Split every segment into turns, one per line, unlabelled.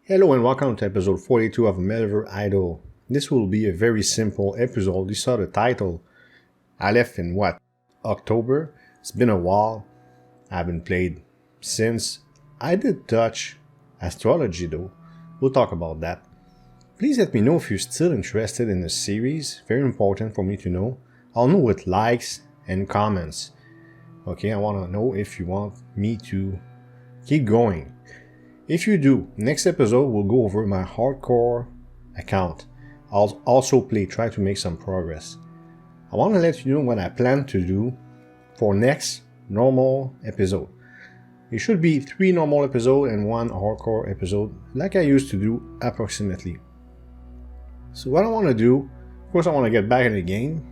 Hello and welcome to episode 42 of Melver Idol. This will be a very simple episode. You saw the title. I left in October? It's been a while. I haven't played since. I did touch astrology though. We'll talk about that. Please let me know if you're still interested in the series. Very important for me to know. I'll know with likes and comments. Okay, I want to know if you want me to keep going. If you do, next episode we'll go over my hardcore account. I'll also try to make some progress. I want to let you know what I plan to do for next normal episode. It should be 3 normal episodes and 1 hardcore episode, like I used to do approximately. So what I want to do, of course I want to get back in the game.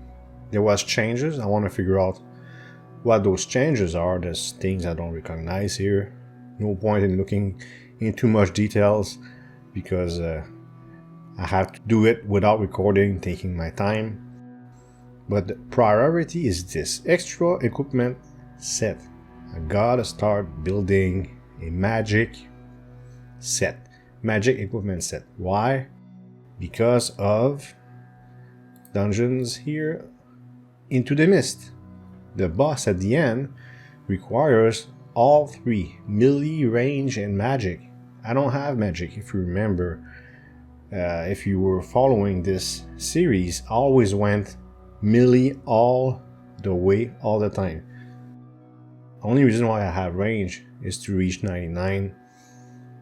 There was changes. I want to figure out what those changes are. There's things I don't recognize here. No point in looking in too much details because I have to do it without recording, taking my time. But the priority is this extra equipment set. I gotta start building a magic equipment set. Why? Because of dungeons here into the mist. The boss at the end requires all 3, melee, range, and magic. I don't have magic, if you remember. If you were following this series, I always went melee all the way, all the time. Only reason why I have range is to reach 99.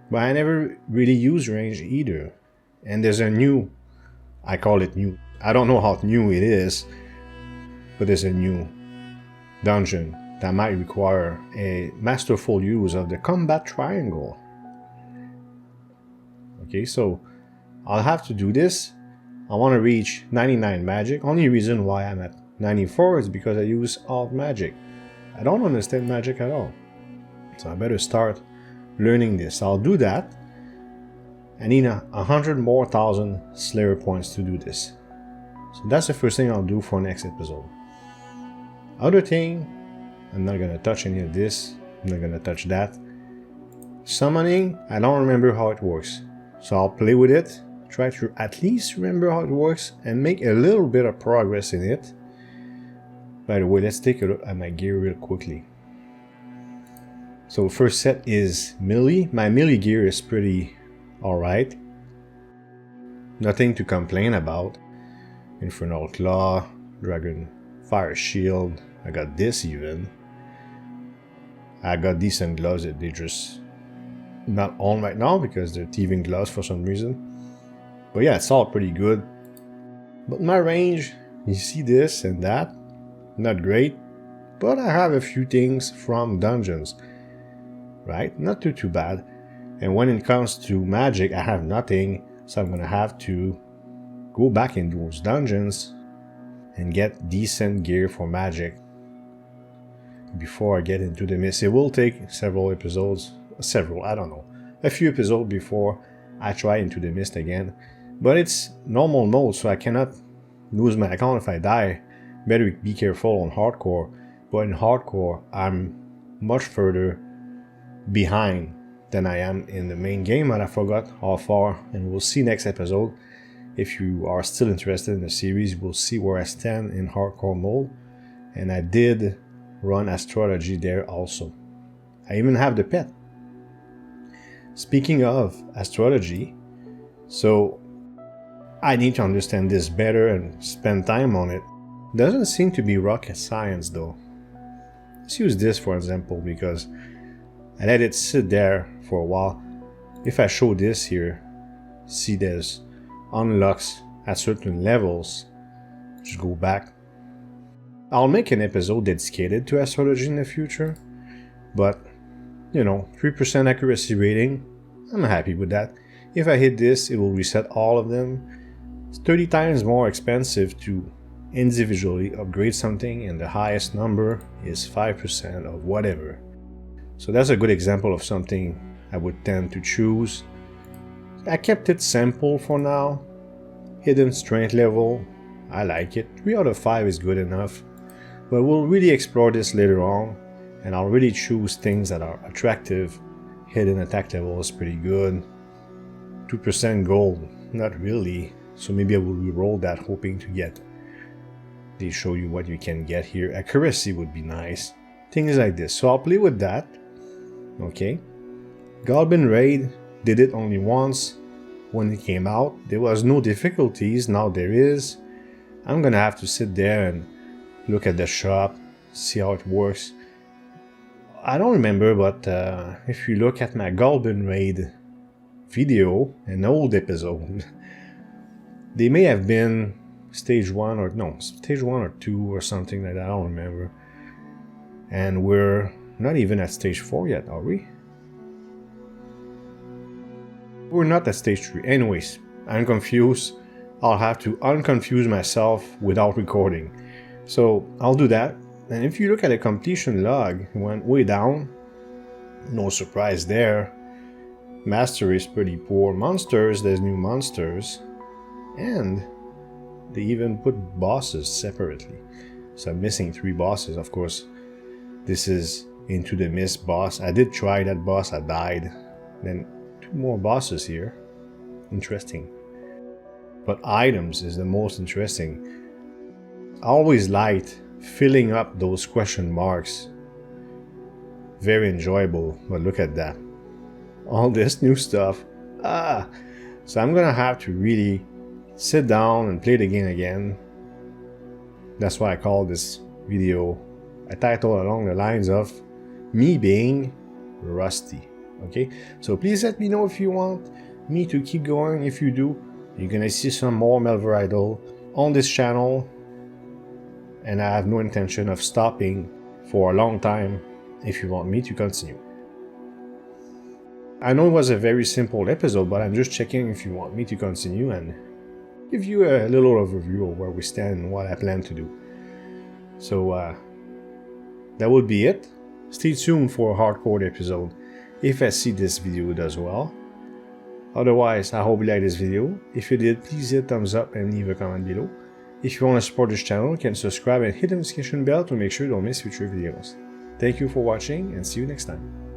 But I never really use range either. And there's a new, I call it new. I don't know how new it is, but there's a new dungeon that might require a masterful use of the combat triangle. Okay, so I'll have to do this. I want to reach 99 magic. Only reason why I'm at 94 is because I use alt magic. I don't understand magic at all. So I better start learning this. I'll do that. I need 100 more thousand Slayer points to do this. So that's the first thing I'll do for next episode. Other thing, I'm not gonna touch any of this. I'm not gonna touch that. Summoning, I don't remember how it works. So I'll play with it, try to at least remember how it works and make a little bit of progress in it. By the way, let's take a look at my gear real quickly. So first set is melee. My melee gear is pretty alright. Nothing to complain about. Infernal Claw, Dragon Fire Shield. I got this even. I got decent gloves that they just not on right now because they're thieving gloves for some reason. But yeah, it's all pretty good. But my range, you see this and that, not great. But I have a few things from dungeons, right? Not too bad. And when it comes to magic, I have nothing. So I'm gonna have to go back in those dungeons and get decent gear for magic before I get into the mist. It will take several episodes, I don't know, a few episodes before I try into the mist again. But it's normal mode, so I cannot lose my account if I die. Better be careful on hardcore. But in hardcore, I'm much further behind than I am in the main game, and I forgot how far, and we'll see next episode. If you are still interested in the series, we'll see where I stand in hardcore mode. And I did run astrology there also. I even have the pet. Speaking of astrology, so I need to understand this better and spend time on it. Doesn't seem to be rocket science though. Let's use this for example because I let it sit there for a while. If I show this here, see there's unlocks at certain levels. Just go back. I'll make an episode dedicated to astrology in the future, but 3% accuracy rating, I'm happy with that. If I hit this, it will reset all of them. It's 30 times more expensive to individually upgrade something, and the highest number is 5% of whatever. So that's a good example of something I would tend to choose. I kept it simple for now. Hidden strength level, I like it. 3 out of 5 is good enough. But we'll really explore this later on, and I'll really choose things that are attractive. Hidden attack level is pretty good. 2% gold. Not really. So maybe I will re-roll that, hoping to get. They show you what you can get here. Accuracy would be nice. Things like this. So I'll play with that. Okay. Goblin Raid did it only once when it came out. There was no difficulties. Now there is. I'm gonna have to sit there and look at the shop, see how it works. I don't remember, but if you look at my Goblin Raid video, an old episode, they may have been stage 1 or no, stage 1 or 2 or something like that, I don't remember. And we're not even at stage 4 yet, are we? We're not at stage 3. Anyways, I'm confused. I'll have to unconfuse myself without recording. So I'll do that. And if you look at the completion log, it went way down. No surprise there. Mastery is pretty poor. Monsters, there's new monsters. And they even put bosses separately. So I'm missing 3 bosses. Of course, this is Into the Mist boss. I did try that boss, I died. Then 2 more bosses here. Interesting. But items is the most interesting. I always liked filling up those question marks. Very enjoyable, but look at that. All this new stuff. So I'm gonna have to really sit down and play the game again. That's why I call this video a title along the lines of me being rusty. Okay, so please let me know if you want me to keep going. If you do, you're gonna see some more Melver Idol on this channel, and I have no intention of stopping for a long time if you want me to continue. I know it was a very simple episode, but I'm just checking if you want me to continue and give you a little overview of where we stand and what I plan to do. So that would be it. Stay tuned for a hardcore episode if I see this video does well. Otherwise, I hope you liked this video. If you did, please hit thumbs up and leave a comment below. If you want to support this channel, you can subscribe and hit the notification bell to make sure you don't miss future videos. Thank you for watching and see you next time.